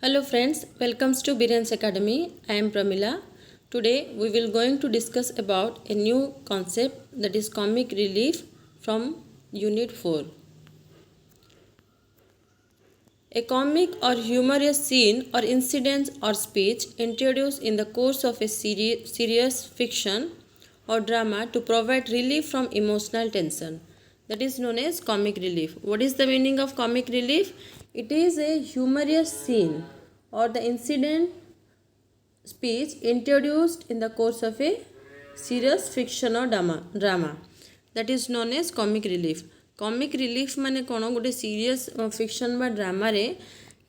Hello friends, welcomes to Biryans Academy. I am Pramila. Today we will going to discuss about a new concept that is comic relief from Unit 4. A comic or humorous scene or incident or speech introduced in the course of a serious fiction or drama to provide relief from emotional tension. That is known as comic relief. What is the meaning of comic relief? It is a humorous scene or the incident speech introduced in the course of a serious fiction or drama that is known as comic relief. Comic relief माने कौन गोटे serious fiction बा drama रे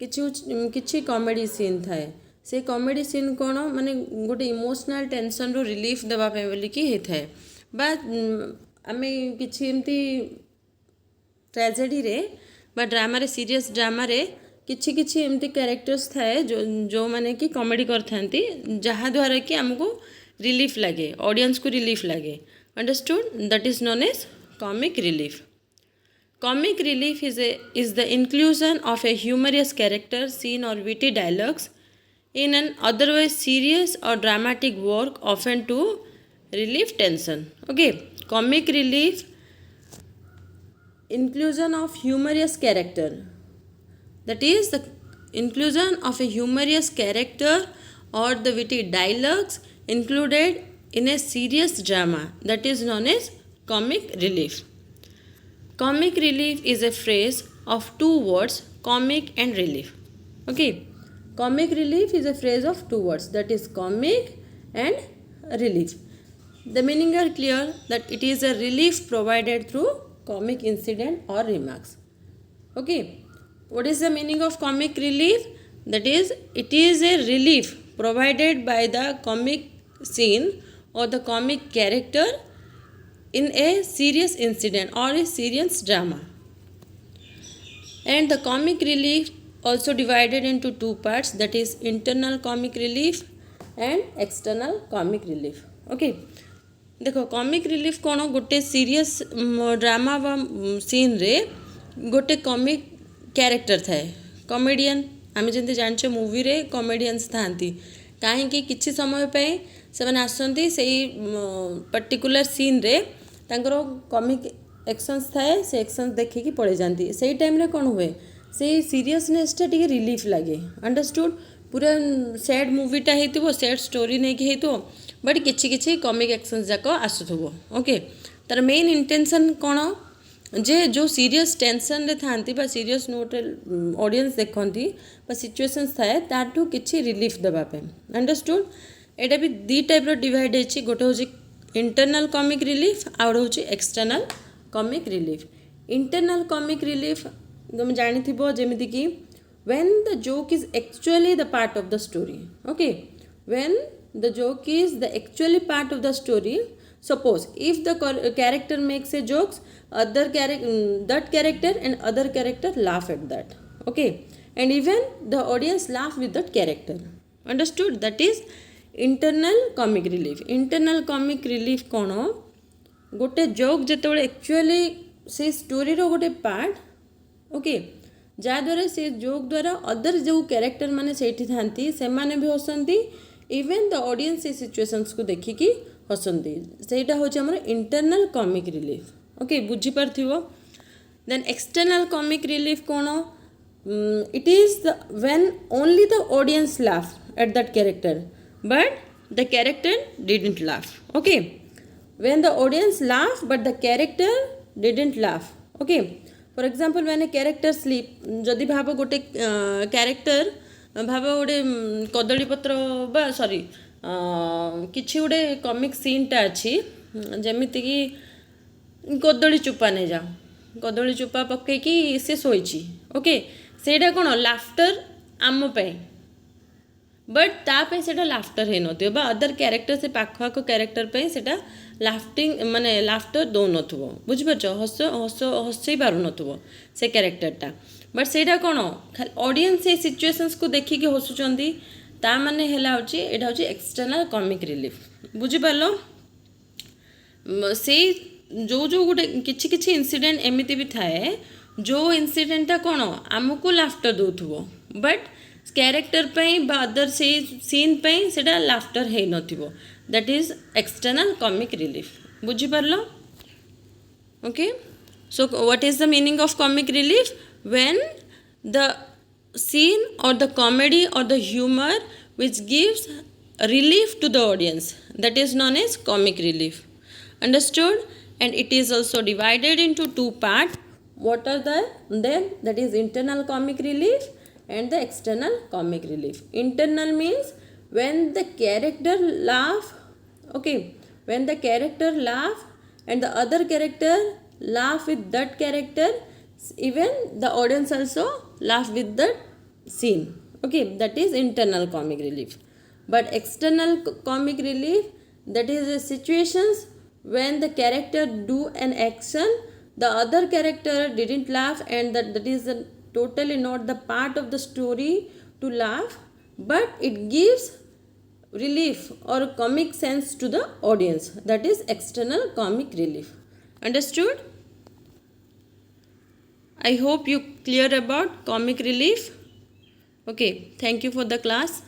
किछि comedy scene थाए से comedy scene कौन माने गोटे इमोशनल टेंशन रो रिलीफ देबा पे बोली कि हे थाए बा आमे किछि एमती ट्रेजेडी रे बा ड्रामा रे सीरियस ड्रामा रे किछि किछि एमती कैरेक्टर्स थाए जो माने कि कॉमेडी करथांती जहाँ द्वारा कि हमको रिलीफ लगे ऑडियंस को रिलीफ लगे understood that is known as comic relief. Comic relief is the inclusion of a humorous character, scene or witty dialogues in an otherwise serious or dramatic work, often to relieve tension. Okay, comic relief, inclusion of humorous character. That is the inclusion of a humorous character or the witty dialogues included in a serious drama. That is known as comic relief. Comic relief is a phrase of two words, comic and relief. Okay, comic relief is a phrase of two words, that is comic and relief. The meaning are clear that it is a relief provided through comic incident or remarks. Okay, what is the meaning of comic relief? That is, it is a relief provided by the comic scene or the comic character in a serious incident or a serious drama. And the comic relief also divided into two parts, that is internal comic relief and external comic relief. Okay, देखो comic relief कौन गोटे serious drama वा scene रे गोटे comic character थाए comedian आमे जंते जानचे movie रे comedians थांती काहेकि किछि समय पे से माने आसंती सेही पर्टिकुलर सीन रे तांकर कॉमिक एक्शंस थाए से एक्शंस देखिकी पड़े जाती से टाइम रे कौन हुए से सीरियसनेसटा टिके रिलीफ लगे अंडरस्टूड पूरा सैड मूवीटा हेतु सैड स्टोरी नहीं कि हेतु बट किछि किछि कॉमिक एक्शंस जाक आसुथबो. ओके, तार मेन इंटेंशन कौन जे जो सीरियस टेंशन रे थांती बा सीरियस नोट ऑडियंस देखंती बा सिचुएशंस थाए ताठू किछि रिलीफ देबा पे अंडरस्टूड. एटा भी दी टाइप रो डिवाइड हेछि गोटे होछि इंटरनल कॉमिक रिलीफ आउट होछि external comic relief. Internal comic relief तुम जानिथिबो जेमिति कि when the joke is actually the part of the story. Okay, when the joke is the actually part of the story. Suppose if the character makes a jokes, that character and other character laugh at that. Okay, and even the audience laugh with that character. Understood? That is internal comic relief. Internal comic relief कौन गोटे joke जिते actually से story रो गोटे part. Okay, जहाँद्वारा से joke द्वारा other जो character माने सेठी थांती से माने भी हसंती इवन द ऑडियंस से सिचुएशंस को देखिकी हसंती सेटा होचे हमर इंटरनल कॉमिक रिलीफ. ओके, बुझी पारथिबो. देन एक्सटर्नल कॉमिक रिलीफ कौन it is the when only the audience laugh at that character but the character didn't laugh. Okay, when the audience laugh but the character didn't laugh. Okay, for example when a character sleep जदि भाव गोटे character भाव गोटे कदली पत्र बा sorry किछि गोटे comic scene टा अछि जेमिति कि कदली चुपा ने जा कदली चुपा पके कि से सोइची. ओके, सेटा कोन लाफ्टर आम पे बट तापे सेटा लाफ्टर है नथिबो बा अदर कैरेक्टर से पाखवाको कैरेक्टर पे सेटा लाफ्टिंग माने लाफ्टर दो नथबो. बुझ परछो हस हस हसई पारु नथबो से कैरेक्टरटा बट सेटा कोन ऑडियंस से सिचुएशंस को देखि के हसुचंदी ता माने हेला होची एटा होची एक्सटर्नल कॉमिक रिलीफ. बुझि पालो से जो जो गोटे किछि किछि इंसिडेंट एमिति भी थाए जो इनसीडेंटा कौन आमको लाफ्टर दौथुव बट क्यारेक्टर बा अदर से सीन सेटा लाफ्टर है नथिबो that is external comic relief बुझी पारलो okay so what is the meaning of comic relief when the scene or the comedy or the humor which gives relief to the audience, that is known as comic relief. Understood? And it is also divided into two parts. What are the then? That is internal comic relief and the external comic relief. Internal means when the character laugh, okay, when the character laugh and the other character laugh with that character, even the audience also laugh with that scene, okay, that is internal comic relief. But external comic relief, that is the situations when the character do an action, the other character didn't laugh, and that is totally not the part of the story to laugh, but it gives relief or comic sense to the audience, that is external comic relief. Understood? I hope you clear about comic relief. Okay, thank you for the class.